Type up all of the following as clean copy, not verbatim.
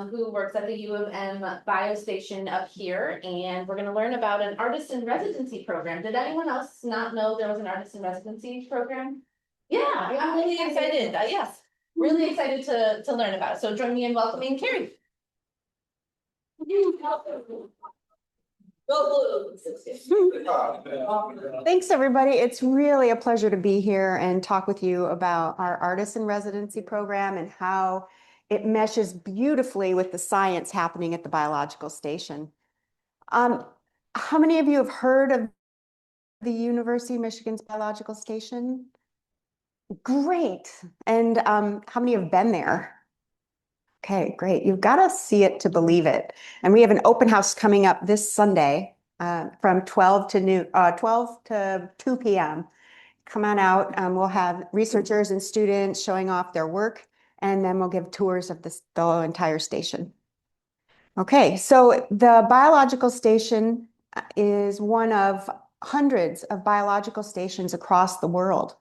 who works at the UMM biostation up here, and we're going to learn about an artist in residency program. Did anyone else not know there was an artist in residency program? Yeah, I'm really excited. Yes, really excited to learn about it. So join me in welcoming Karie. Thanks, everybody. It's really a pleasure to be here and talk with you about our Artists in Residency program and how it meshes beautifully with the science happening at the biological station. How many of you have heard of the University of Michigan's biological station? Great. And how many have been there? Okay, great. You've got to see it to believe it. And we have an open house coming up this Sunday from 12 to 2 p.m. Come on out. We'll have researchers and students showing off their work, and then we'll give tours of the entire station. Okay, so the biological station is one of hundreds of biological stations across the world.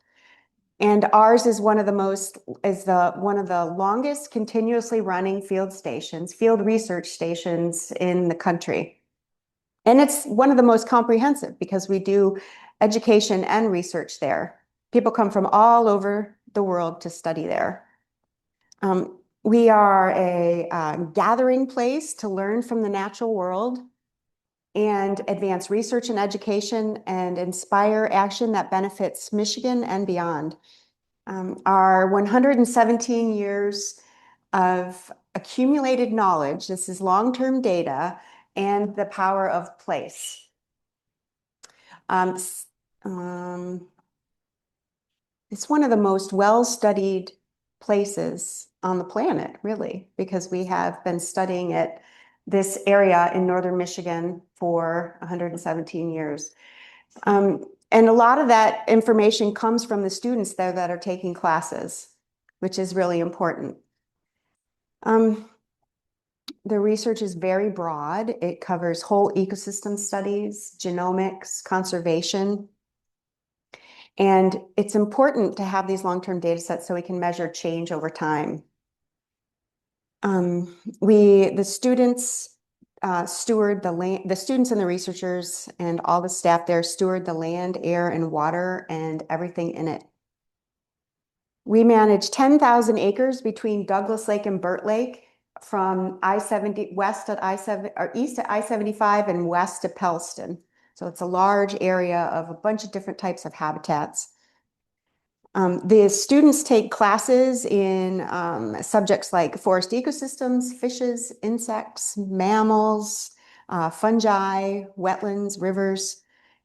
And ours is one of the longest continuously running field research stations in the country. And it's one of the most comprehensive because we do education and research there. People come from all over the world to study there. We are a gathering place to learn from the natural world and advance research and education and inspire action that benefits Michigan and beyond. Our 117 years of accumulated knowledge, this is long-term data, and the power of place. It's one of the most well-studied places on the planet, really, because we have been studying this area in northern Michigan for 117 years. And a lot of that information comes from the students there that are taking classes, which is really important. The research is very broad. It covers whole ecosystem studies, genomics, conservation. And it's important to have these long-term data sets so we can measure change over time. The students steward the land, the students and the researchers and all the staff there steward the land, air, and water and everything in it. We manage 10,000 acres between Douglas Lake and Burt Lake, from I-70 west at I-7 or east at I-75 and west to Pellston. So it's a large area of a bunch of different types of habitats. The students take classes in subjects like forest ecosystems, fishes, insects, mammals, fungi, wetlands, rivers,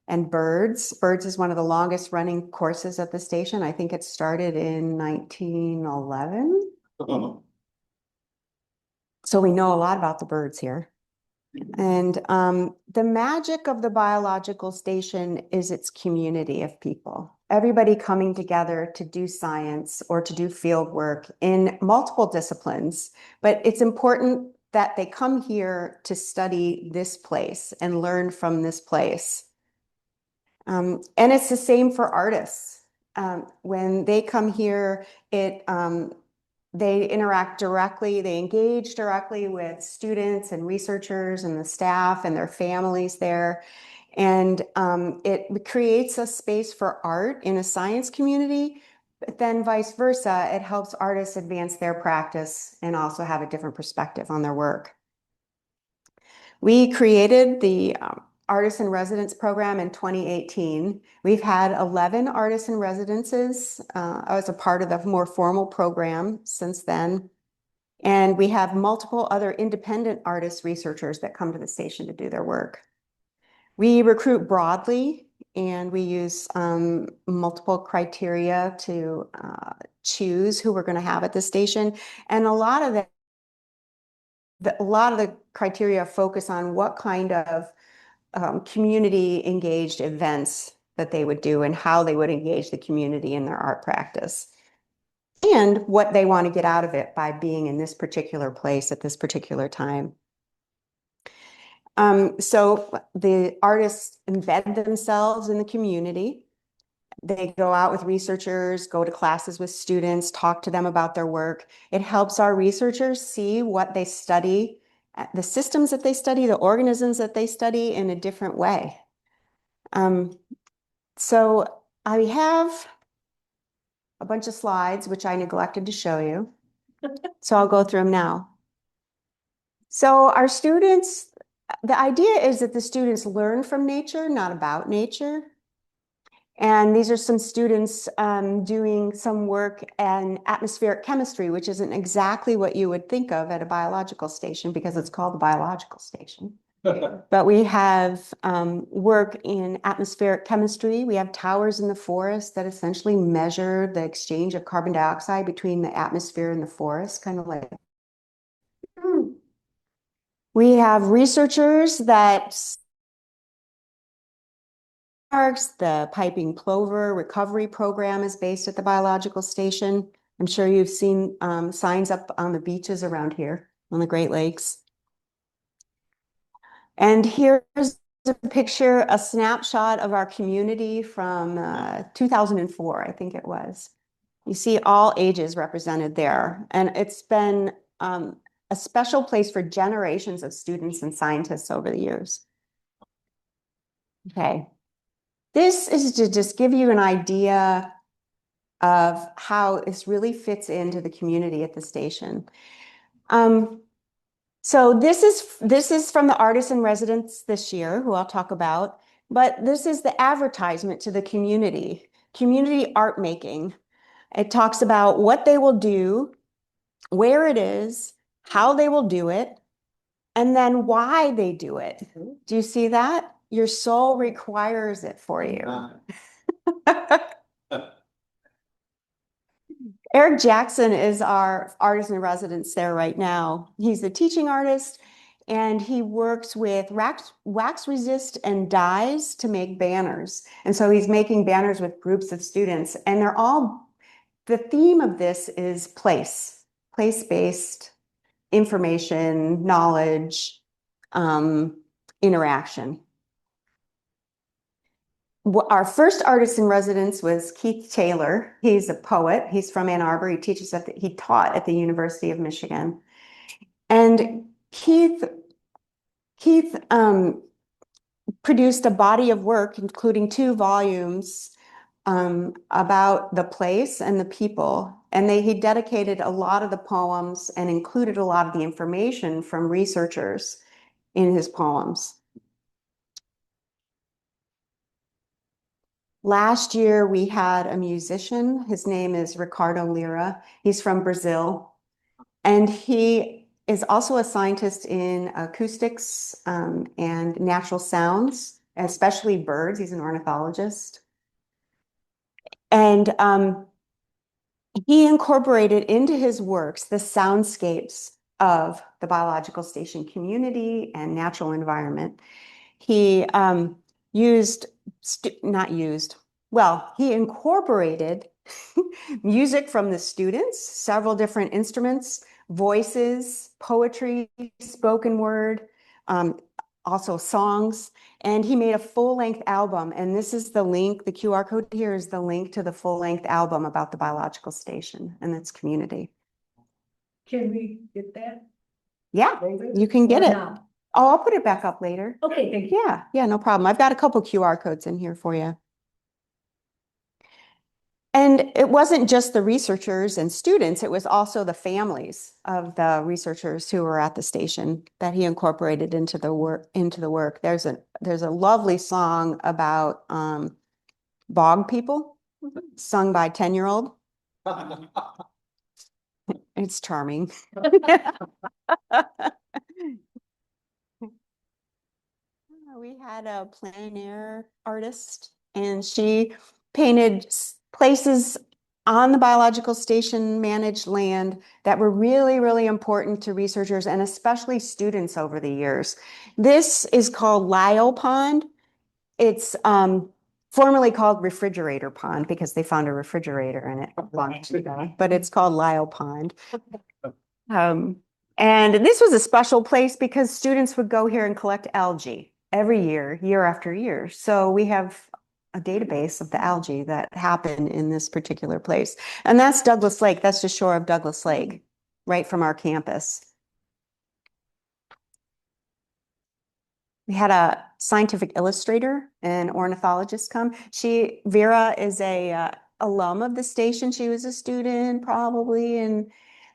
and birds. Birds is one of the longest running courses at the station. I think it started in 1911. So we know a lot about the birds here. And the magic of the biological station is its community of people. Everybody coming together to do science or to do field work in multiple disciplines. But it's important that they come here to study this place and learn from this place. And it's the same for artists. When they come here, they interact directly, they engage directly with students and researchers and the staff and their families there. And it creates a space for art in a science community, but then vice versa, it helps artists advance their practice and also have a different perspective on their work. We created the Artists in Residence program in 2018. We've had 11 artists in residences. I was a part of the more formal program since then. And we have multiple other independent artist researchers that come to the station to do their work. We recruit broadly, and we use multiple criteria to choose who we're going to have at the station. And a lot of the criteria focus on what kind of community engaged events that they would do and how they would engage the community in their art practice and what they want to get out of it by being in this particular place at this particular time. So the artists embed themselves in the community. They go out with researchers, go to classes with students, talk to them about their work. It helps our researchers see what they study, the systems that they study, the organisms that they study in a different way. So I have a bunch of slides, which I neglected to show you. So I'll go through them now. So our students, the idea is that the students learn from nature, not about nature. And these are some students doing some work in atmospheric chemistry, which isn't exactly what you would think of at a biological station because it's called the biological station. But we have work in atmospheric chemistry. We have towers in the forest that essentially measure the exchange of carbon dioxide between the atmosphere and the forest, kind of like. We have researchers that the piping plover recovery program is based at the biological station. I'm sure you've seen signs up on the beaches around here on the Great Lakes. And here's a picture, a snapshot of our community from 2004, I think it was. You see all ages represented there. And it's been a special place for generations of students and scientists over the years. Okay. This is to just give you an idea of how this really fits into the community at the station. So this is from the artists in residence this year, who I'll talk about, but this is the advertisement to the community art making. It talks about what they will do, where it is, how they will do it, and then why they do it. Do you see that? Your soul requires it for you. Eric Jackson is our artist in residence there right now. He's a teaching artist, and he works with wax resist and dyes to make banners. And so he's making banners with groups of students, and the theme of this is place-based information, knowledge, interaction. Our first artist in residence was Keith Taylor. He's a poet. He's from Ann Arbor. He taught at the University of Michigan. And Keith produced a body of work, including 2 volumes about the place and the people. And he dedicated a lot of the poems and included a lot of the information from researchers in his poems. Last year, we had a musician. His name is Ricardo Lira. He's from Brazil. And he is also a scientist in acoustics and natural sounds, especially birds. He's an ornithologist. And he incorporated into his works the soundscapes of the biological station community and natural environment. He he incorporated music from the students, several different instruments, voices, poetry, spoken word, also songs, and he made a full-length album. And this is the link, the QR code here is the link to the full-length album about the biological station and its community. Can we get that? Yeah, you can get it. Now? Oh, I'll put it back up later. Okay, thank you. Yeah, no problem. I've got a couple QR codes in here for you. And it wasn't just the researchers and students, it was also the families of the researchers who were at the station that he incorporated into the work. There's a lovely song about bog people, sung by 10-year-old. It's charming. We had a plein air artist, and she painted places on the biological station managed land that were really, really important to researchers and especially students over the years. This is called Lyle Pond. It's formerly called Refrigerator Pond because they found a refrigerator in it a long time ago, but it's called Lyle Pond. And this was a special place because students would go here and collect algae every year, year after year. So we have a database of the algae that happen in this particular place. And that's Douglas Lake. That's the shore of Douglas Lake, right from our campus. We had a scientific illustrator and ornithologist come. Vera is a alum of the station. She was a student probably in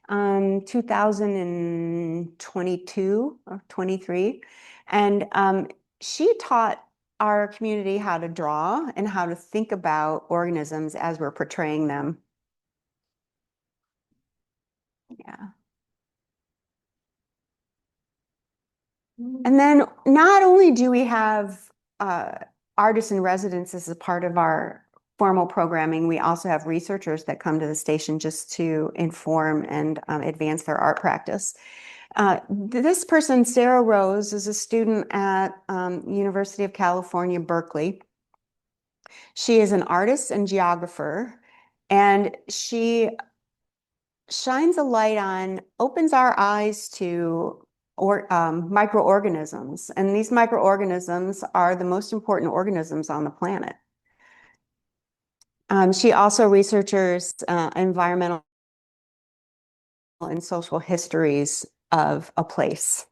2022 or 23. And she taught our community how to draw and how to think about organisms as we're portraying them. Yeah. And then not only do we have artists in residence as a part of our formal programming, we also have researchers that come to the station just to inform and advance their art practice. This person, Sarah Rose, is a student at University of California, Berkeley. She is an artist and geographer, and she shines a light on, opens our eyes to microorganisms. And these microorganisms are the most important organisms on the planet. She also researches environmental and social histories of a place.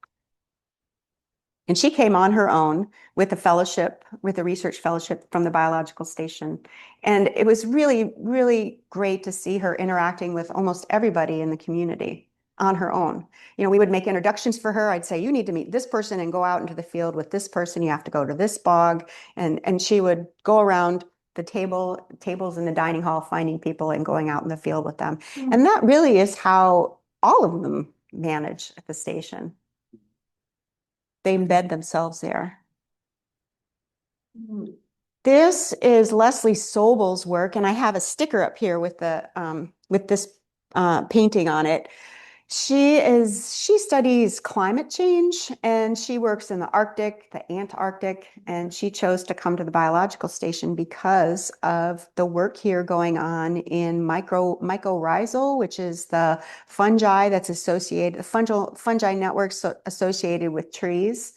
And she came on her own with a fellowship, with a research fellowship from the biological station. And it was really, really great to see her interacting with almost everybody in the community on her own. You know, we would make introductions for her. I'd say, you need to meet this person and go out into the field with this person. You have to go to this bog. And she would go around the tables in the dining hall, finding people and going out in the field with them. And that really is how all of them manage at the station. They embed themselves there. This is Leslie Sobel's work, and I have a sticker up here with this painting on it. She studies climate change, and she works in the Arctic, the Antarctic, and she chose to come to the biological station because of the work here going on in mycorrhizal, which is the fungi that's associated, the fungi networks associated with trees.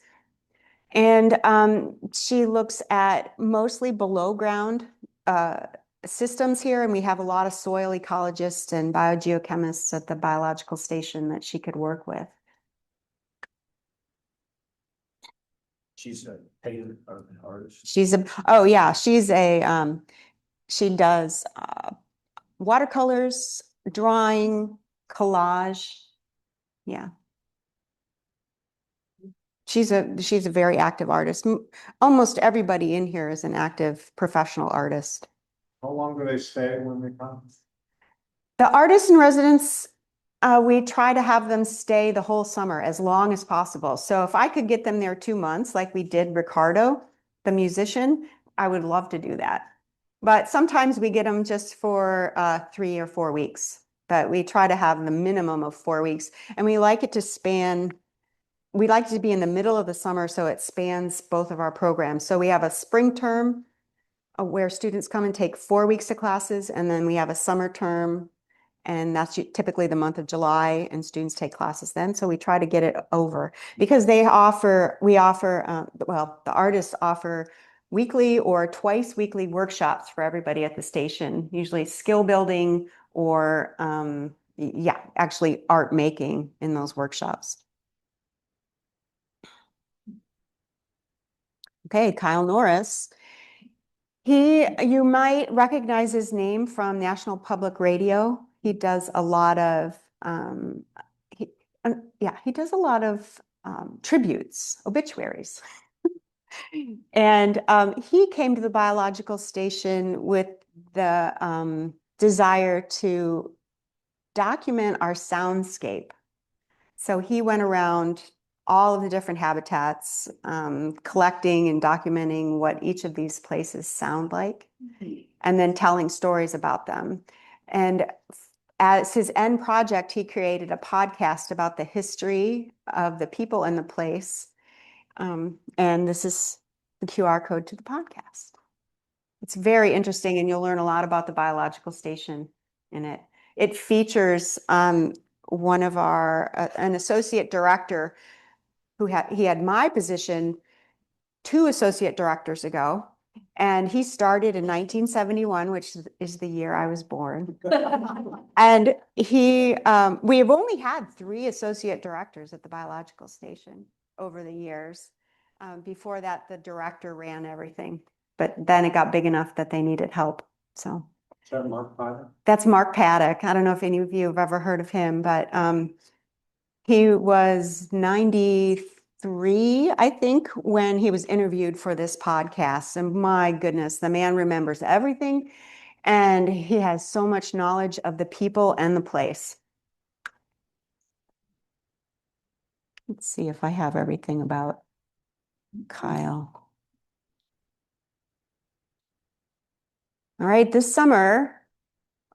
And she looks at mostly below ground systems here, and we have a lot of soil ecologists and biogeochemists at the biological station that she could work with. She's a painter or an artist. She does watercolors, drawing, collage. Yeah. She's a very active artist. Almost everybody in here is an active professional artist. How long do they stay when they come? The artists in residence, we try to have them stay the whole summer as long as possible. So if I could get them there 2 months, like we did Ricardo, the musician, I would love to do that. But sometimes we get them just for 3 or 4 weeks. But we try to have the minimum of 4 weeks. And we like it to span. We like to be in the middle of the summer so it spans both of our programs. So we have a spring term where students come and take 4 weeks of classes, and then we have a summer term, and that's typically the month of July, and students take classes then. So we try to get it over because the artists offer weekly or twice weekly workshops for everybody at the station, usually skill building or actually art making in those workshops. Okay, Kyle Norris. You might recognize his name from National Public Radio. He does a lot of, he does a lot of tributes, obituaries. And he came to the biological station with the desire to document our soundscape. So he went around all of the different habitats, collecting and documenting what each of these places sound like, and then telling stories about them. And as his end project, he created a podcast about the history of the people and the place. And this is the QR code to the podcast. It's very interesting, and you'll learn a lot about the biological station in it. It features one of an associate director he had my position 2 associate directors ago, And he started in 1971, which is the year I was born. And we have only had 3 associate directors at the biological station over the years. Before that, the director ran everything, but then it got big enough that they needed help. So Is that Mark Potter? that's Mark Paddock. I don't know if any of you have ever heard of him, but he was 93, I think, when he was interviewed for this podcast. And my goodness, the man remembers everything. And he has so much knowledge of the people and the place. Let's see if I have everything about Kyle. All right, this summer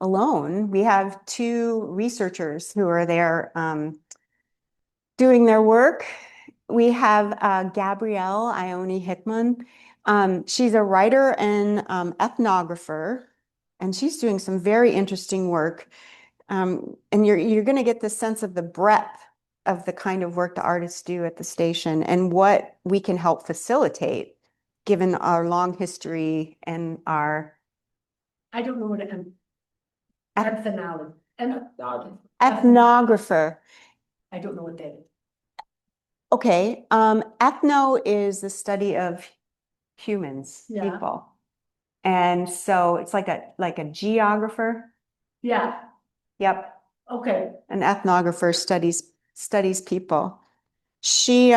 alone, we have 2 researchers who are there doing their work. We have Gabrielle Ione Hickman. She's a writer and ethnographer, and she's doing some very interesting work. And you're going to get the sense of the breadth of the kind of work the artists do at the station and what we can help facilitate, given our long history and our I don't know what an ethnologist, ethnographer. I don't know what that is. Okay, ethno is the study of humans, Yeah. people. And so it's like a geographer. Yeah, Yep. okay. An ethnographer studies people. She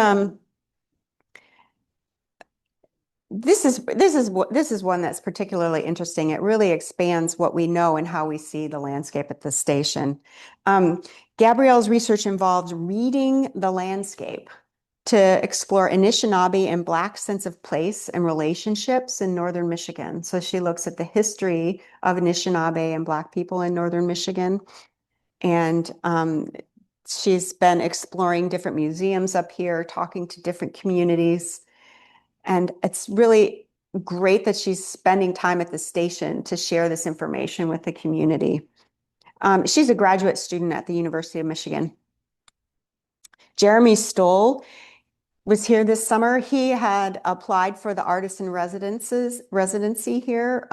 this is one that's particularly interesting. It really expands what we know and how we see the landscape at the station. Gabrielle's research involves reading the landscape to explore Anishinaabe and Black sense of place and relationships in northern Michigan. So she looks at the history of Anishinaabe and Black people in northern Michigan. And she's been exploring different museums up here, talking to different communities. And it's really great that she's spending time at the station to share this information with the community. She's a graduate student at the University of Michigan. Jeremy Stoll was here this summer. He had applied for the artist in residency here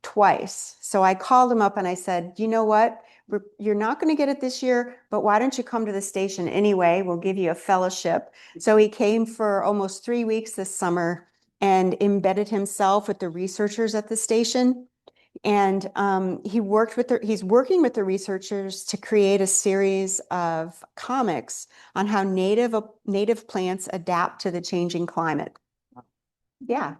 twice. So I called him up and I said, you know what? You're not going to get it this year, but why don't you come to the station anyway? We'll give you a fellowship. So he came for almost 3 weeks this summer and embedded himself with the researchers at the station. And he's working with the researchers to create a series of comics on how native plants adapt to the changing climate. Yeah.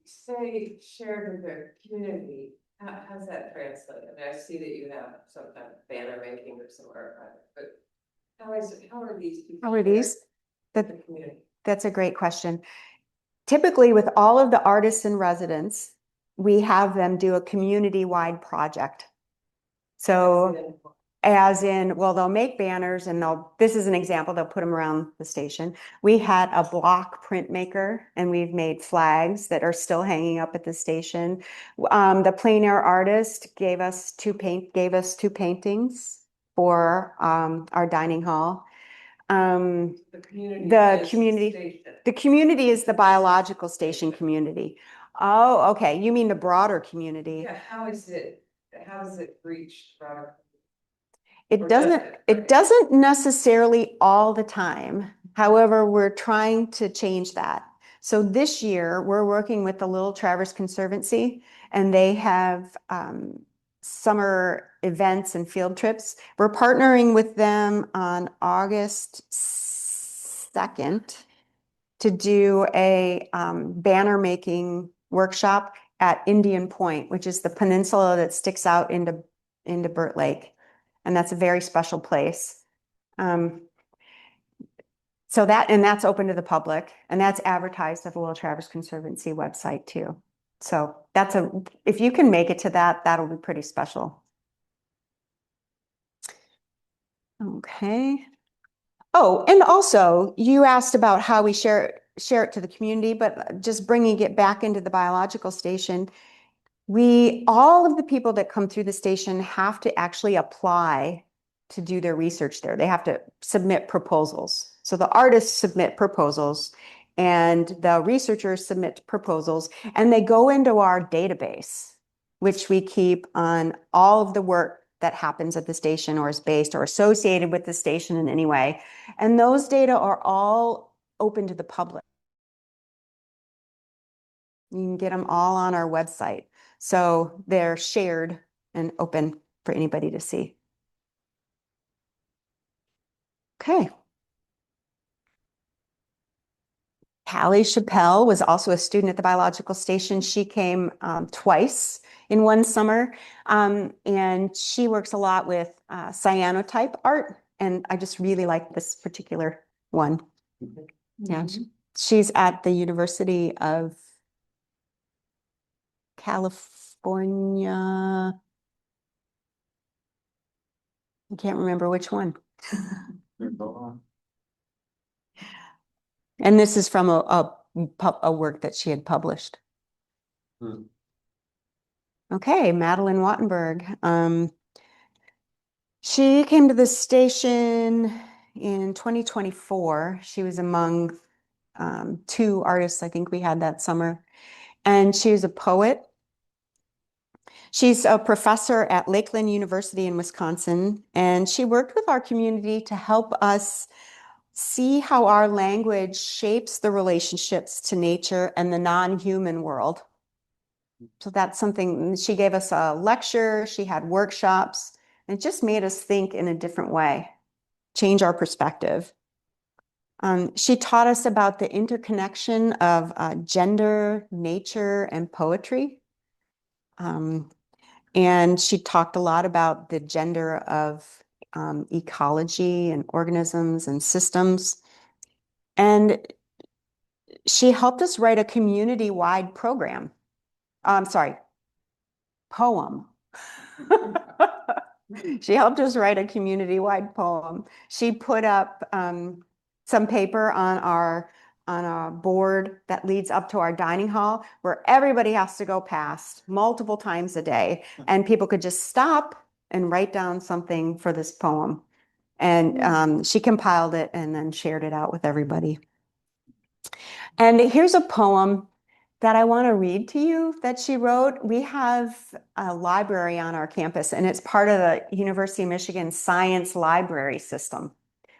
Say shared with their community, how's that translate? I mean, I see that you have some kind of banner making or somewhere, but how are these people? How are these? shared with the community? That's a great question. Typically, with all of the artists in residence, we have them do a community-wide project. So as in, well, they'll make banners and this is an example, they'll put them around the station. We had a block printmaker and we've made flags that are still hanging up at the station. The plein air artist gave us two paintings for our dining hall. The community. The is community- station. The community is the biological station community. Oh, okay. You mean the broader community? Yeah, how is it reached from? It Or doesn't, does it? it doesn't necessarily all the time. However, we're trying to change that. So this year, we're working with the Little Traverse Conservancy, and they have summer events and field trips. We're partnering with them on August 2nd to do a banner making workshop at Indian Point, which is the peninsula that sticks out into Burt Lake. And that's a very special place. So that's open to the public, and that's advertised at the Little Traverse Conservancy website too. So if you can make it to that, that'll be pretty special. Okay. Oh, and also you asked about how we share it to the community, but just bringing it back into the biological station, all of the people that come through the station have to actually apply to do their research there. They have to submit proposals. So the artists submit proposals, And the researchers submit proposals and they go into our database, which we keep on all of the work that happens at the station or is based or associated with the station in any way. And those data are all open to the public. You can get them all on our website. So they're shared and open for anybody to see. Okay. Karie Chappelle was also a student at the biological station. She came twice in one summer, and she works a lot with cyanotype art, and I just really like this particular one. Yeah, she's at the University of California. I can't remember which one. And this is from a work that she had published. Okay, Madeline Wattenberg. She came to the station in 2024. She was among 2 artists I think we had that summer. And she was a poet. She's a professor at Lakeland University in Wisconsin, and she worked with our community to help us see how our language shapes the relationships to nature and the non-human world. So that's something, she gave us a lecture, she had workshops, and it just made us think in a different way, change our perspective. She taught us about the interconnection of gender, nature, and poetry. And she talked a lot about the gender of ecology and organisms and systems. And she helped us write a community-wide program. Poem. She helped us write a community-wide poem. She put up some paper on a board that leads up to our dining hall where everybody has to go past multiple times a day, and people could just stop and write down something for this poem. And she compiled it and then shared it out with everybody. And here's a poem that I want to read to you that she wrote. We have a library on our campus, and it's part of the University of Michigan Science Library System.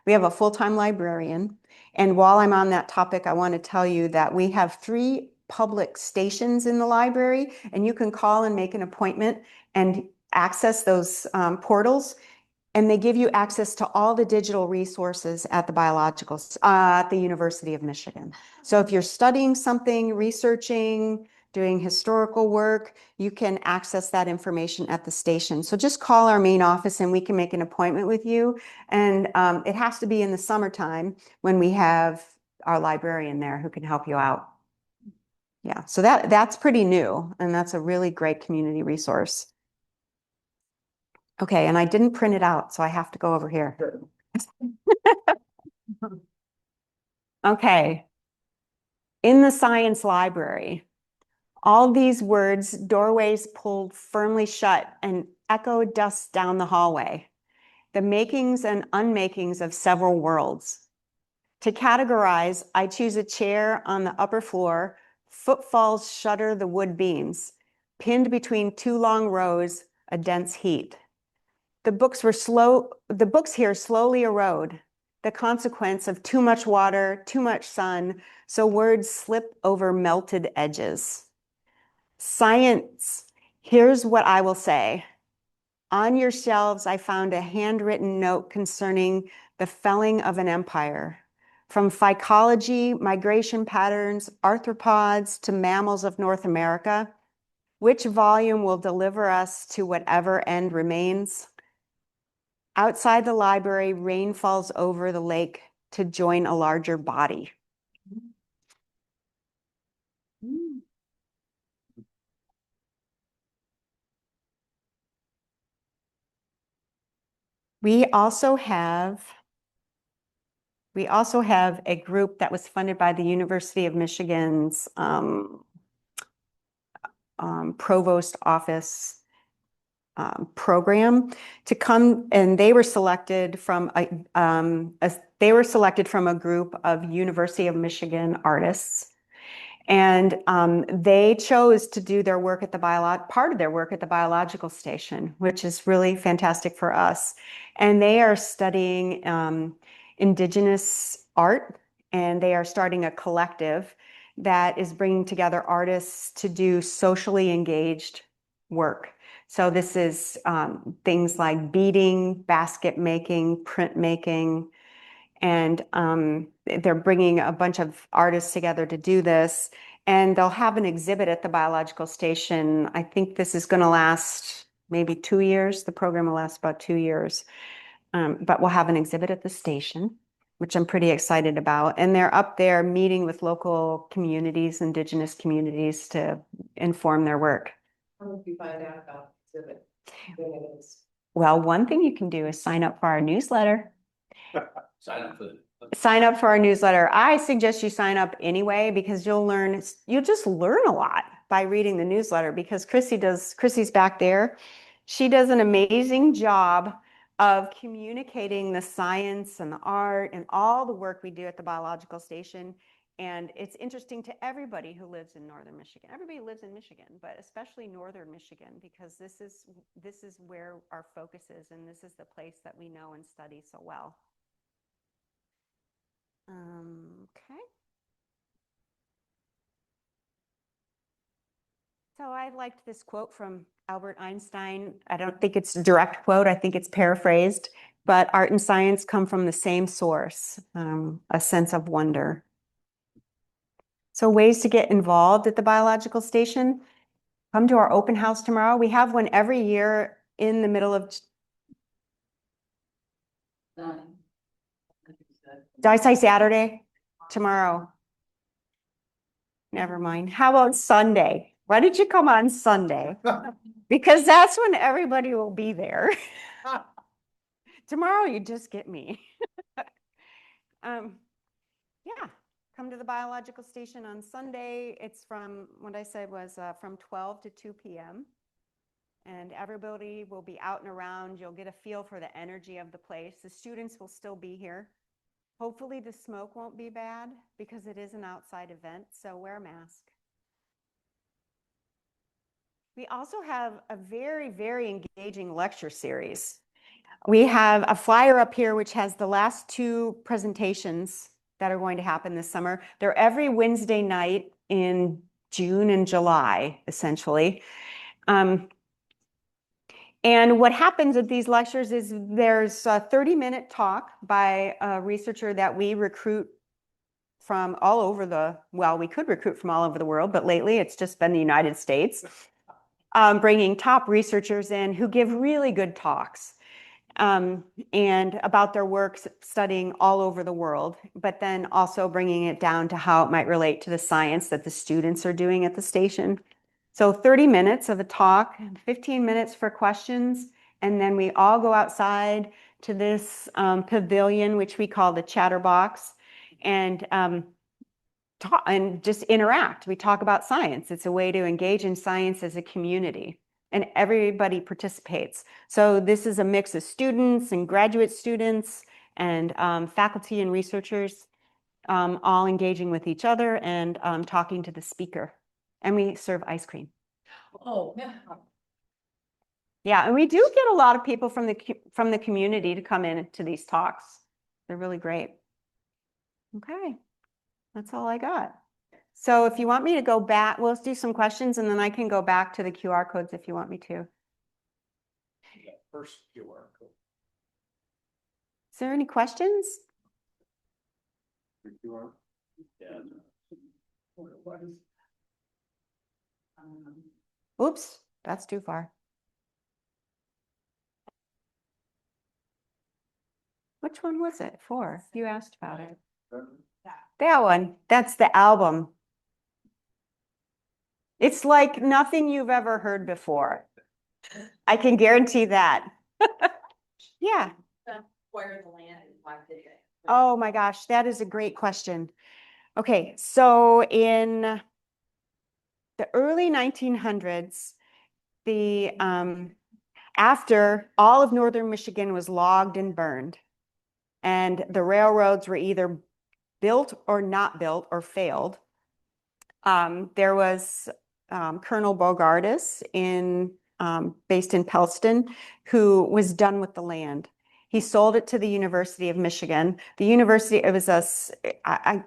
We have a full-time librarian. And while I'm on that topic, I want to tell you that we have 3 public stations in the library, and you can call and make an appointment and access those portals. And they give you access to all the digital resources at at the University of Michigan. So if you're studying something, researching, doing historical work, you can access that information at the station. So just call our main office and we can make an appointment with you. And it has to be in the summertime when we have our librarian there who can help you out. Yeah, so that's pretty new, and that's a really great community resource. Okay, and I didn't print it out, so I have to go over here. Okay. In the science library, all these words, doorways pulled firmly shut and echoed dust down the hallway, the makings and unmakings of several worlds. To categorize, I choose a chair on the upper floor, footfalls shudder the wood beams, pinned between 2 long rows, a dense heat. The books here slowly erode, the consequence of too much water, too much sun, so words slip over melted edges. Science, here's what I will say. On your shelves, I found a handwritten note concerning the felling of an empire. From phycology, migration patterns, arthropods to mammals of North America, which volume will deliver us to whatever end remains? Outside the library, rain falls over the lake to join a larger body. We also have a group that was funded by the University of Michigan's provost office program to come, and they were selected from they were selected from a group of University of Michigan artists. And they chose to do their work at the part of their work at the biological station, which is really fantastic for us. And they are studying indigenous art, and they are starting a collective that is bringing together artists to do socially engaged work. So this is things like beading, basket making, print making, and they're bringing a bunch of artists together to do this. And they'll have an exhibit at the biological station. I think this is going to last maybe 2 years. The program will last about 2 years. But we'll have an exhibit at the station, which I'm pretty excited about. And they're up there meeting with local communities, indigenous communities, to inform their work. How would you find out about the exhibit? When it is? Well, one thing you can do is sign up for our newsletter. Sign up for the. Sign up for our newsletter. I suggest you sign up anyway, because you'll just learn a lot by reading the newsletter, because Chrissy's back there. She does an amazing job of communicating the science and the art and all the work we do at the biological station. And it's interesting to everybody who lives in northern Michigan. Everybody lives in Michigan, but especially northern Michigan, because this is where our focus is, and this is the place that we know and study so well. Okay. So I liked this quote from Albert Einstein. I don't think it's a direct quote. I think it's paraphrased, but art and science come from the same source, a sense of wonder. So ways to get involved at the biological station: come to our open house tomorrow. We have one every year in the middle of. Did I say Saturday? Tomorrow. Never mind. How about Sunday? Why did you come on Sunday? Because that's when everybody will be there. Tomorrow you just get me. Yeah, come to the biological station on Sunday. It's from, what I said was from 12 to 2 p.m. And everybody will be out and around. You'll get a feel for the energy of the place. The students will still be here. Hopefully the smoke won't be bad, because it is an outside event, so wear a mask. We also have a very, very engaging lecture series. We have a flyer up here which has the last 2 presentations that are going to happen this summer. They're every Wednesday night in June and July, essentially. And what happens at these lectures is there's a 30-minute talk by a researcher that we recruit from all over we could recruit from all over the world, but lately it's just been the United States, bringing top researchers in who give really good talks and about their work studying all over the world, but then also bringing it down to how it might relate to the science that the students are doing at the station. So 30 minutes of a talk, 15 minutes for questions, and then we all go outside to this pavilion, which we call the Chatterbox, and talk and just interact. We talk about science. It's a way to engage in science as a community, and everybody participates. So this is a mix of students and graduate students and faculty and researchers, all engaging with each other and talking to the speaker. And we serve ice cream. Oh, yeah. Yeah, and we do get a lot of people from the community to come in to these talks. They're really great. Okay, that's all I got. So if you want me to go back, we'll do some questions, and then I can go back to the QR codes if you want me to. First QR code. Is there any questions? QR. Yeah. What is? Oops, that's too far. Which one was it for? You asked about it. That one. That's the album. It's like nothing you've ever heard before. I can guarantee that. Yeah. Where the land is, why did it? Oh my gosh, that is a great question. Okay, so in the early 1900s, after all of northern Michigan was logged and burned, and the railroads were either built or not built or failed. There was Colonel Bogardus based in Pellston, who was done with the land. He sold it to the University of Michigan. The university, it was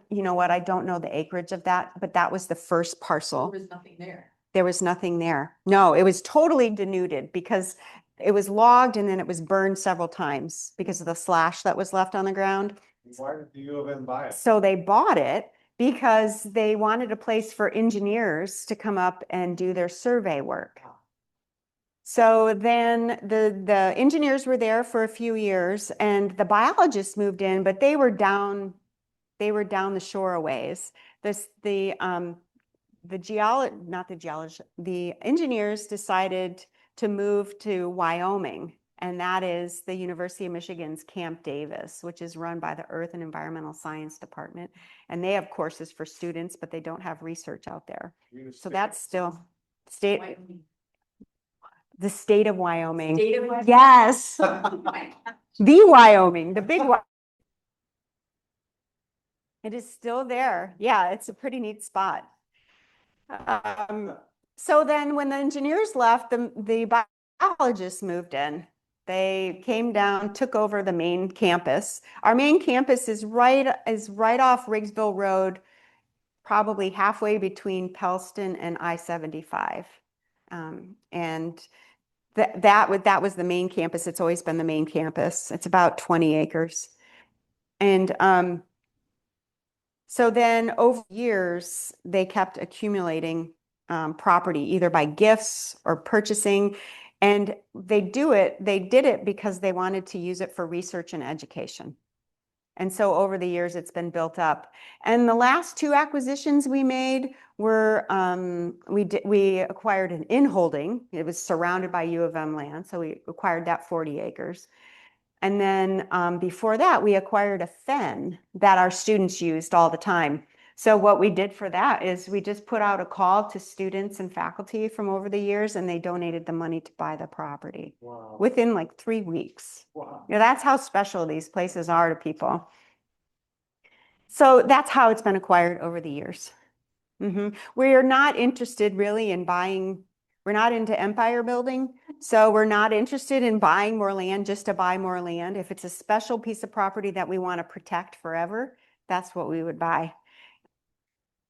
you know what, I don't know the acreage of that, but that was the first parcel. There was nothing there. There was nothing there. No, it was totally denuded because it was logged and then it was burned several times because of the slash that was left on the ground. Why did the U of M buy it? So they bought it because they wanted a place for engineers to come up and do their survey work. So then the engineers were there for a few years and the biologists moved in, but they were down the shore a ways. The engineers decided to move to Wyoming, and that is the University of Michigan's Camp Davis, which is run by the Earth and Environmental Science Department. And they have courses for students, but they don't have research out there. So that's still the state of Wyoming. State of Wyoming? Yes, Oh my gosh. the Wyoming, the big one. It is still there. Yeah, it's a pretty neat spot. So then when the engineers left, the biologists moved in. They came down, took over the main campus. Our main campus is right off Riggsville Road, probably halfway between Pellston and I-75. And that was the main campus. It's always been the main campus. It's about 20 acres. And so then over years, they kept accumulating property, either by gifts or purchasing. And they did it because they wanted to use it for research and education. And so over the years, it's been built up. And the last two acquisitions we made were, we acquired an in-holding. It was surrounded by U of M land. So we acquired that 40 acres. And then before that, we acquired a fen that our students used all the time. So what we did for that is we just put out a call to students and faculty from over the years, and they donated the money to buy the property. Wow. Within like 3 weeks. Wow. You know, that's how special these places are to people. So that's how it's been acquired over the years. We're not interested really in buying, we're not into empire building. So we're not interested in buying more land just to buy more land. If it's a special piece of property that we want to protect forever, that's what we would buy.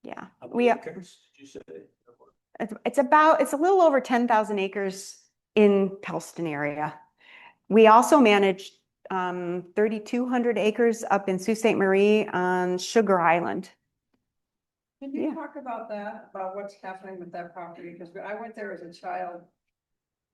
Yeah. How many acres did you say? It's a little over 10,000 acres in Pellston area. We also manage 3,200 acres up in Sault Ste. Marie on Sugar Island. Can you talk about that, about what's happening with that property? Because I went there as a child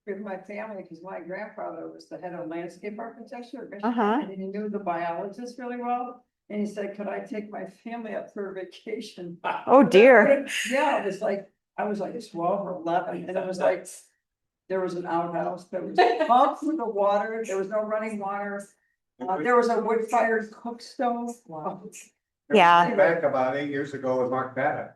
with my family, because my grandfather was the head of landscape architecture at Michigan, and he knew the biologists really well. And he said, could I take my family up for a vacation? Oh dear. Yeah, it was like, I was like 12 or 11, and it was like, there was an outhouse, there was pumps for the water, there was no running water. There was a wood-fired cook stove. Wow. Yeah. Back about 8 years ago with Mark Paddock.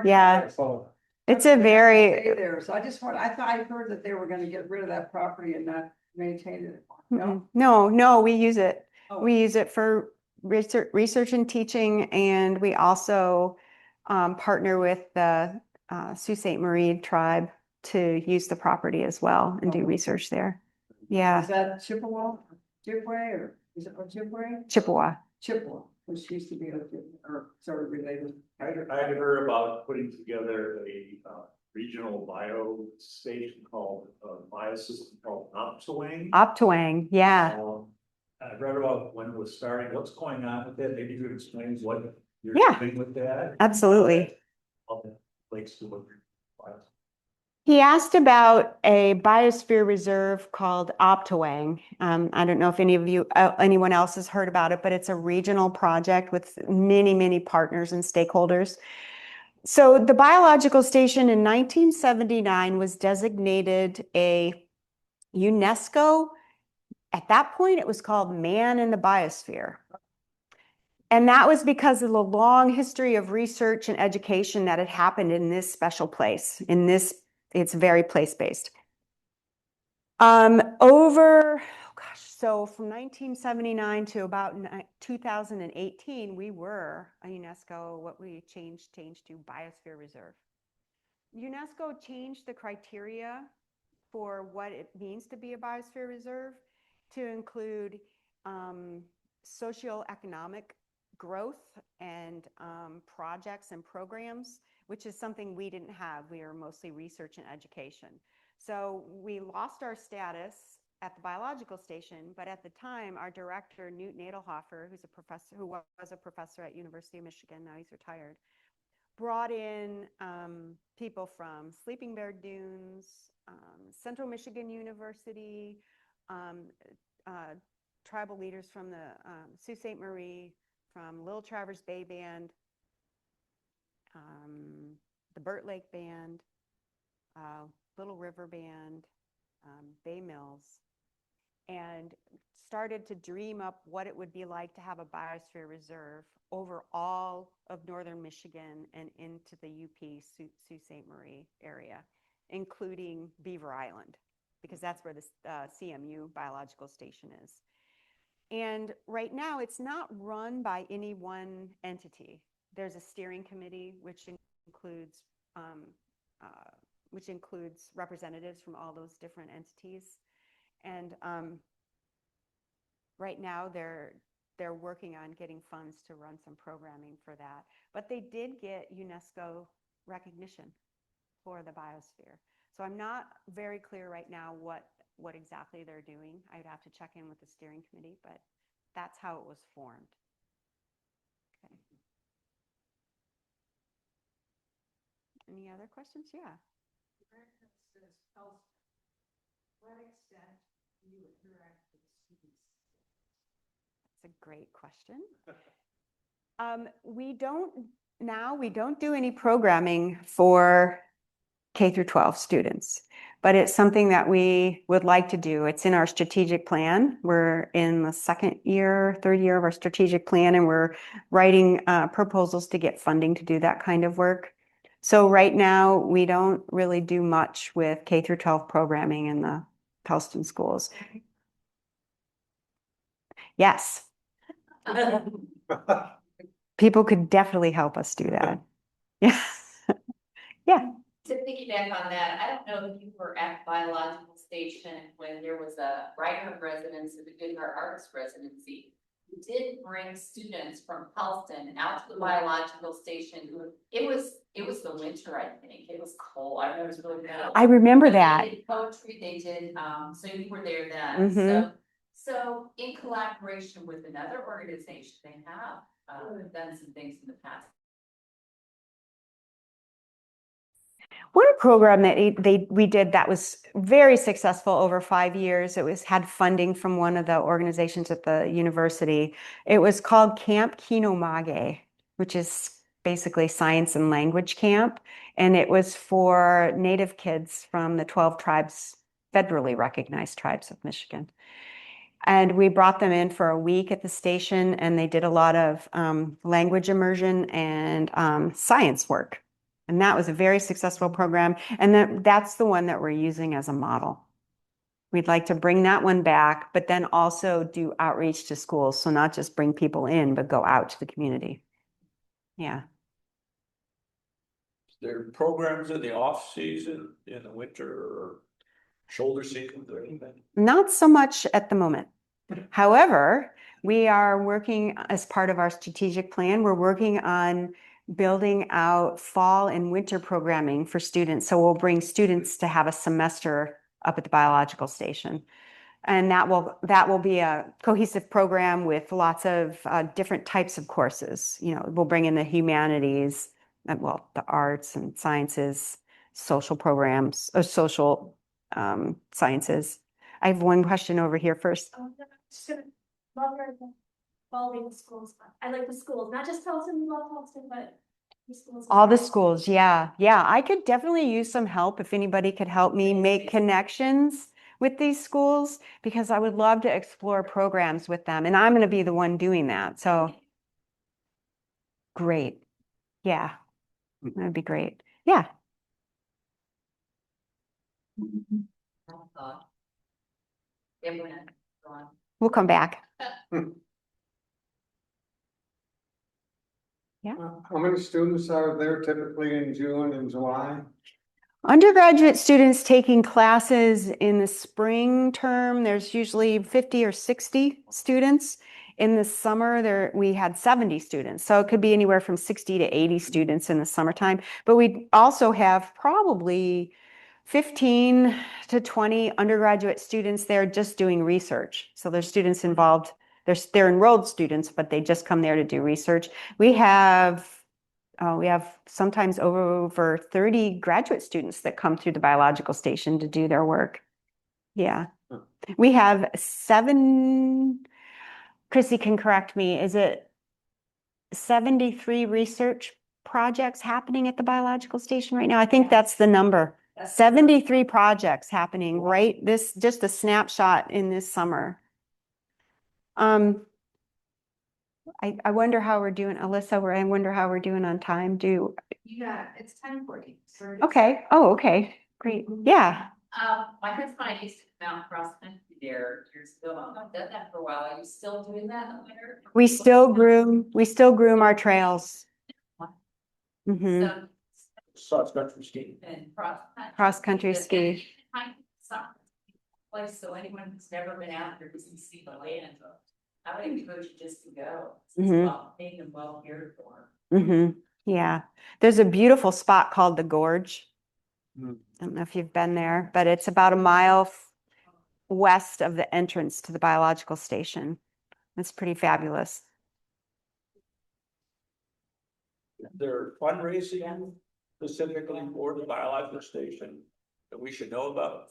Yeah. So It's a very, There, so I heard that they were gonna get rid of that property and not maintain it. No? no, we use it. Oh. We use it for research and teaching, and we also partner with the Sault Ste. Marie tribe to use the property as well and do research there. Yeah, Is that Chippewa, or is it Ojibwe? Chippewa. Chippewa, which used to be or sort of related. I had heard about putting together a regional bio station called biosystem called Optowang. Optowang, yeah. I read about when it was starting, what's going on with it. Maybe you could explain what you're Yeah. doing with that. Absolutely. Lakes to look. He asked about a biosphere reserve called Optowang. I don't know if anyone else has heard about it, but it's a regional project with many, many partners and stakeholders. So the biological station in 1979 was designated a UNESCO. At that point, it was called Man in the Biosphere. And that was because of the long history of research and education that had happened in this special place, it's very place-based. So from 1979 to about 2018, we were a UNESCO, what we changed to Biosphere Reserve. UNESCO changed the criteria for what it means to be a biosphere reserve to include socioeconomic growth and projects and programs, which is something we didn't have. We were mostly research and education. So we lost our status at the biological station, but at the time, our director, Newt Nadelhofer, who was a professor at University of Michigan, now he's retired, brought in people from Sleeping Bear Dunes, Central Michigan University, tribal leaders from the Sault Ste. Marie, from Little Traverse Bay Band, the Burt Lake Band, Little River Band, Bay Mills, and started to dream up what it would be like to have a biosphere reserve over all of northern Michigan and into the UP, Sault Ste. Marie area, including Beaver Island, because that's where the CMU biological station is. And right now, it's not run by any one entity. There's a steering committee, which includes representatives from all those different entities. And right now, they're working on getting funds to run some programming for that. But they did get UNESCO recognition for the biosphere. So I'm not very clear right now what exactly they're doing. I'd have to check in with the steering committee, but that's how it was formed. Okay. Any other questions? Yeah. What extent do you interact with students? That's a great question. We don't do any programming for K through 12 students, but it's something that we would like to do. It's in our strategic plan. We're in the third year of our strategic plan, and we're writing proposals to get funding to do that kind of work. So right now, we don't really do much with K through 12 programming in the Pellston schools. Yes. People could definitely help us do that. Yeah. Yeah. To piggyback on that, I don't know if you were at biological station when there was a writer of residence and a good artist residency. We did bring students from Pellston out to the biological station. It was the winter, I think. It was cold. I remember it was really cold. I remember But that. they did poetry, they did, so you were there then. So in collaboration with another organization, they have done some things in the past. One program that we did that was very successful over 5 years. Had funding from one of the organizations at the university. It was called Camp Kinomage, which is basically science and language camp, and it was for Native kids from the 12 tribes, federally recognized tribes of Michigan. And we brought them in for a week at the station, and they did a lot of language immersion and science work. And that was a very successful program. And that's the one that we're using as a model. We'd like to bring that one back, but then also do outreach to schools. So not just bring people in, but go out to the community. Yeah. There are programs in the off season, in the winter or shoulder season or anything? Not so much at the moment. However, we are working as part of our strategic plan. We're working on building out fall and winter programming for students. So we'll bring students to have a semester up at the biological station. And that will be a cohesive program with lots of different types of courses. You know, we'll bring in the humanities, the arts and sciences, social programs, or social sciences. I have one question over here first. Involving the schools. I like the schools, not just Pellston, we love Pellston, but the schools. All the schools, yeah. I could definitely use some help if anybody could help me make connections with these schools, because I would love to explore programs with them, and I'm going to be the one doing that. So great. Yeah, that'd be great. Yeah. It went on. We'll come back. How many students are there typically in June and July? Undergraduate students taking classes in the spring term, there's usually 50 or 60 students. In the summer, we had 70 students. So it could be anywhere from 60 to 80 students in the summertime. But we also have probably 15 to 20 undergraduate students there just doing research. So there's students involved. They're enrolled students, but they just come there to do research. We have sometimes over 30 graduate students that come through the biological station to do their work. Yeah. We have 7, Chrissy can correct me, is it 73 research projects happening at the biological station right now? I think that's the number. 73 projects happening just a snapshot in this summer. I wonder how we're doing, Alyssa, I wonder how we're doing on time. Yeah, it's 10:40. Okay. Oh, okay. Great. Yeah. My husband and I used to come out cross country there years ago. I've not done that for a while. Are you still doing that in the winter? We still groom our trails. Mm-hmm. So, Cross country skiing. and Cross country ski. Place, so anyone who's never been out there doesn't see the land. I would encourage you just to go. Mhm. Being them well cared for. Mm-hmm. Yeah. There's a beautiful spot called the Gorge. Mm. I don't know if you've been there, but it's about a mile west of the entrance to the biological station. It's pretty fabulous. They're fundraising specifically for the biological station that we should know about.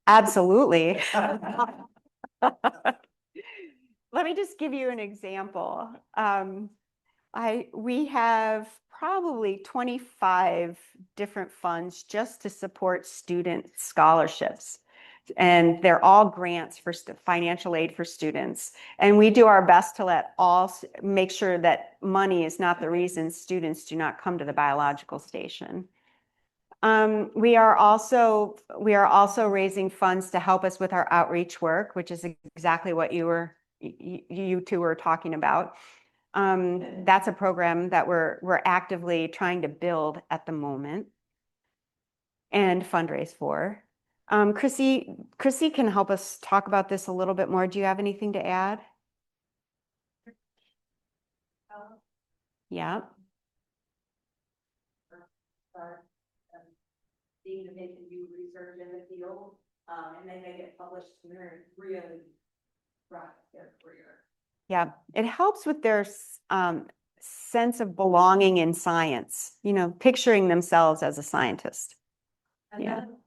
Absolutely. Let me just give you an example. We have probably 25 different funds just to support student scholarships. And they're all grants for financial aid for students. And we do our best to make sure that money is not the reason students do not come to the biological station. We are also raising funds to help us with our outreach work, which is exactly what you two were talking about. That's a program that we're actively trying to build at the moment and fundraise for. Chrissy can help us talk about this a little bit more. Do you have anything to add? Yeah. Being that they can do research in the field, and then they get published, and they're really rock their career. Yeah, it helps with their sense of belonging in science, picturing themselves as a scientist. And Yeah. then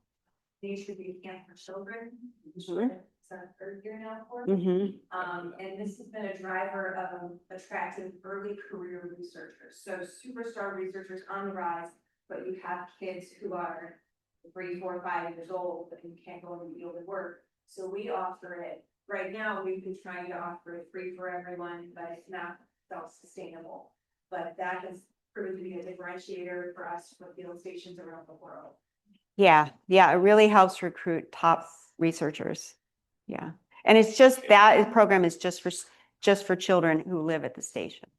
they should be camp for children, which Mhm. it's our 3rd year now for. Mm-hmm. And this has been a driver of attracting early career researchers. So superstar researchers on the rise, but you have kids who are 3, 4, 5 years old, but you can't go in the field of work. So we offer it. Right now, we've been trying to offer it free for everyone, but it's not self-sustainable. But that has proven to be a differentiator for us for field stations around the world. Yeah, it really helps recruit top researchers. Yeah, and it's just that program is just for children who live at the station.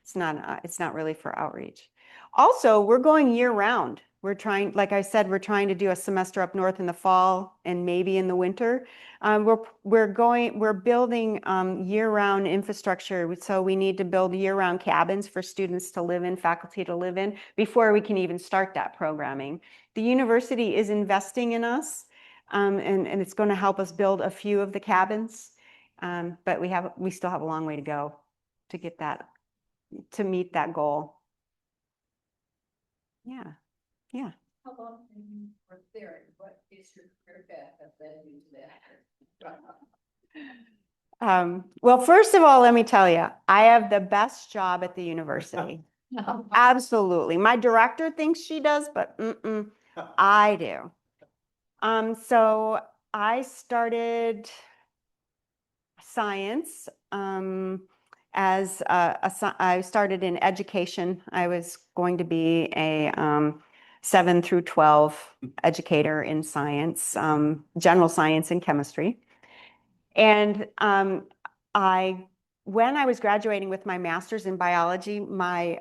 It's not really for outreach. Also, we're going year round. Like I said, we're trying to do a semester up north in the fall and maybe in the winter. We're building year-round infrastructure. So we need to build year-round cabins for students to live in, faculty to live in, before we can even start that programming. The university is investing in us, and it's going to help us build a few of the cabins. But we still have a long way to go to get that, to meet that goal. Yeah. How long have you worked there? What is your career path that led you to that? Well, first of all, let me tell you, I have the best job at the university. Absolutely. My director thinks she does, but I do. So I started science I started in education. I was going to be a 7 through 12 educator in science, general science and chemistry. And when I was graduating with my master's in biology, my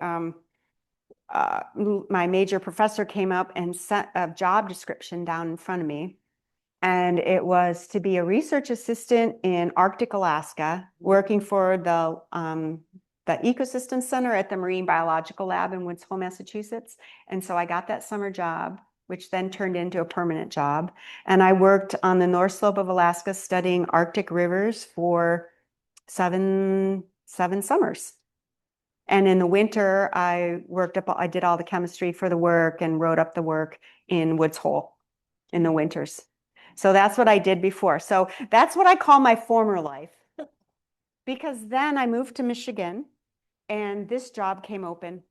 major professor came up and set a job description down in front of me. And it was to be a research assistant in Arctic Alaska, working for the Ecosystem Center at the Marine Biological Lab in Woods Hole, Massachusetts. And so I got that summer job, which then turned into a permanent job. And I worked on the North Slope of Alaska studying Arctic rivers for seven summers. And in the winter, I did all the chemistry for the work and wrote up the work in Woods Hole in the winters. So that's what I did before. So that's what I call my former life. Because then I moved to Michigan and this job came open.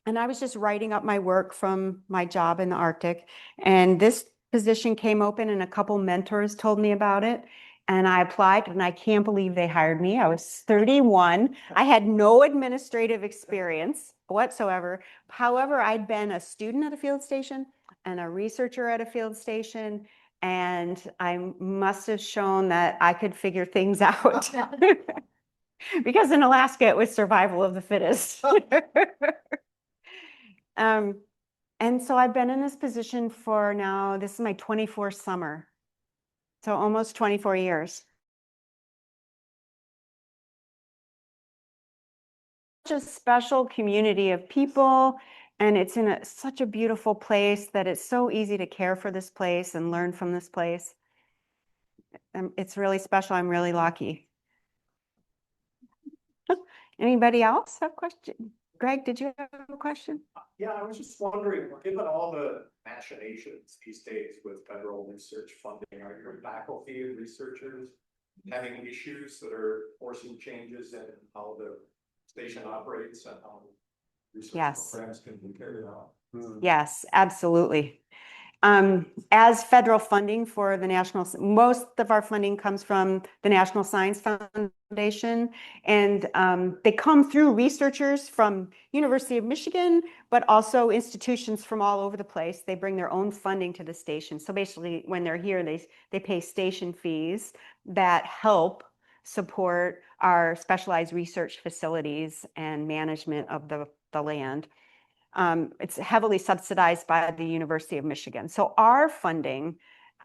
And I was just writing up my work from my job in the Arctic. And this position came open and a couple mentors told me about it. And I applied and I can't believe they hired me. I was 31. I had no administrative experience whatsoever. However, I'd been a student at a field station and a researcher at a field station. And I must have shown that I could figure things out. Because in Alaska, it was survival of the fittest. And so I've been in this position for now, this is my 24th summer. So almost 24 years. Such a special community of people, and it's in such a beautiful place that it's so easy to care for this place and learn from this place. It's really special. I'm really lucky. Anybody else have a question? Greg, did you have a question? Yeah, I was just wondering, given all the machinations these days with federal research funding, are your faculty and researchers having issues that are forcing changes in how the station operates and how research programs can be carried out? Yes, absolutely. As federal funding for the most of our funding comes from the National Science Foundation, and they come through researchers from University of Michigan, but also institutions from all over the place. They bring their own funding to the station. So basically, when they're here, they pay station fees that help support our specialized research facilities and management of the land. It's heavily subsidized by the University of Michigan. So our funding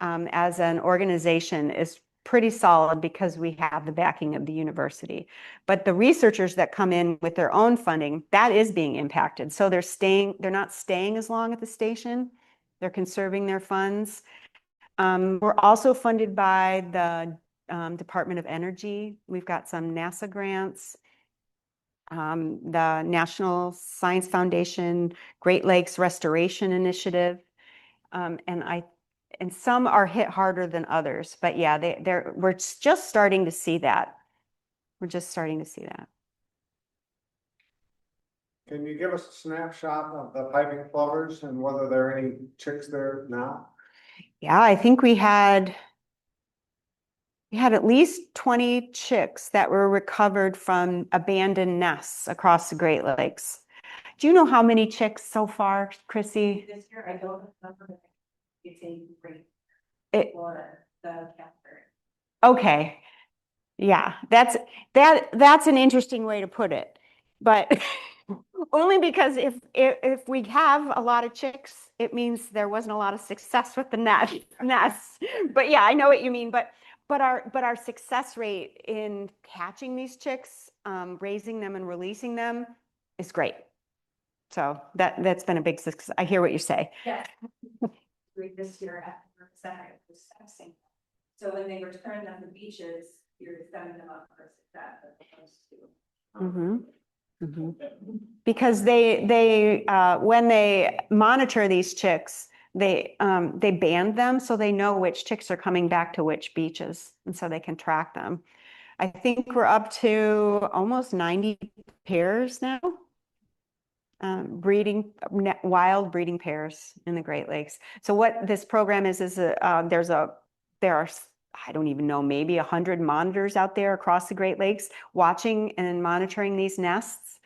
as an organization is pretty solid because we have the backing of the university. But the researchers that come in with their own funding, that is being impacted. So they're not staying as long at the station. They're conserving their funds. We're also funded by the Department of Energy. We've got some NASA grants. The National Science Foundation, Great Lakes Restoration Initiative, and some are hit harder than others. But yeah, we're just starting to see that. We're just starting to see that. Can you give us a snapshot of the piping plovers and whether there are any chicks there now? Yeah, I think we had at least 20 chicks that were recovered from abandoned nests across the Great Lakes. Do you know how many chicks so far, Chrissy? This year, I don't remember. It's a great. For the camper. Okay. Yeah, that's an interesting way to put it. But only because if we have a lot of chicks, it means there wasn't a lot of success with the nests. But yeah, I know what you mean. But our success rate in catching these chicks, raising them and releasing them is great. So that's been a big success. I hear what you say. Yeah. This year at the center was assessing. So when they returned on the beaches, you're setting them up for success. Because they when they monitor these chicks, they band them so they know which chicks are coming back to which beaches, and so they can track them. I think we're up to almost 90 pairs now, wild breeding pairs in the Great Lakes. So what this program is there are, I don't even know, maybe 100 monitors out there across the Great Lakes watching and monitoring these nests.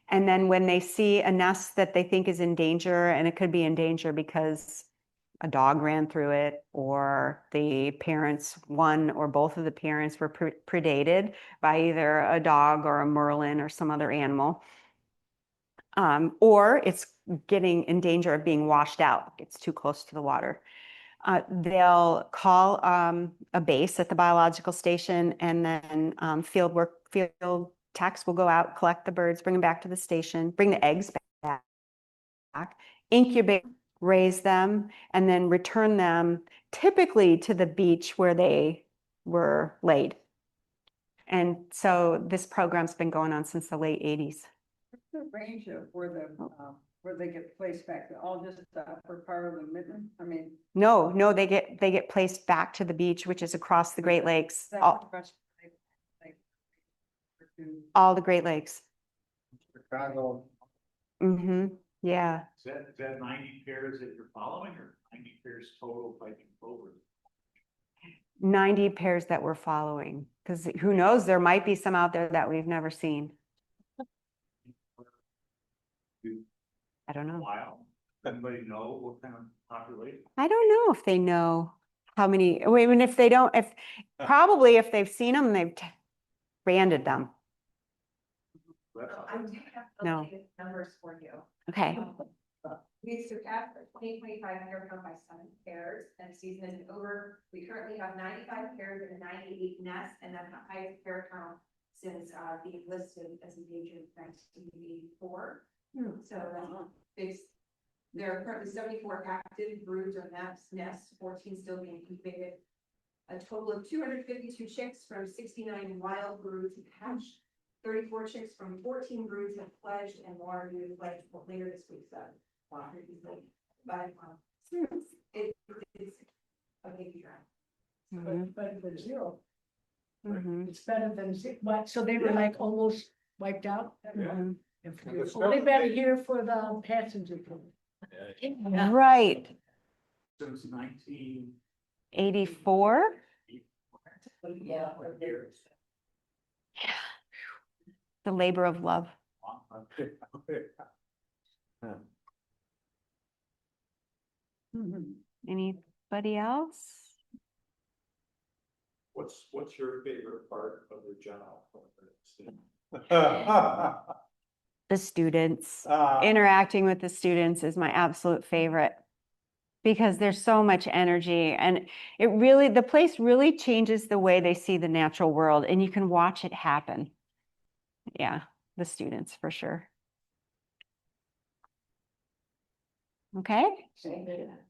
And then when they see a nest that they think is in danger, and it could be in danger because a dog ran through it, or the parents, one or both of the parents were predated by either a dog or a merlin or some other animal, or it's getting in danger of being washed out, it's too close to the water. They'll call a base at the biological station, and then field techs will go out, collect the birds, bring them back to the station, bring the eggs back, incubate, raise them, and then return them typically to the beach where they were laid. And so this program's been going on since the late 80s. What's the range of where they get placed back, all just the upper part of the Midland, I mean. No, they get placed back to the beach, which is across the Great Lakes, all the Great Lakes. Chicago. Mm-hmm, yeah. Is that 90 pairs that you're following, or 90 pairs total piping plovers? 90 pairs that we're following, because who knows, there might be some out there that we've never seen. I don't know. Wow. Anybody know what kind of population? I don't know if they know how many, I mean, if they don't, probably if they've seen them, they've branded them. I do have No. updated numbers for you. Okay. We surpassed the 2025 year count by 7 pairs, and season is over. We currently have 95 pairs and 98 nests, and that's the highest pair count since being listed as endangered in 1984. So there are currently 74 active broods or nests, 14 still being incubated. A total of 252 chicks from 69 wild broods have hatched. 34 chicks from 14 broods have fledged, and more new to fledge later this week. So, but it's a big drop. Better than zero. Mhm. It's better than zero, so they were like almost wiped out. Mhm. They better here for the passenger. Right. Since 1984. 84? Yeah. The labor of love. Anybody else? What's your favorite part of the job? The students. Interacting with the students is my absolute favorite, because there's so much energy, and the place really changes the way they see the natural world, and you can watch it happen. Yeah, the students for sure. Okay.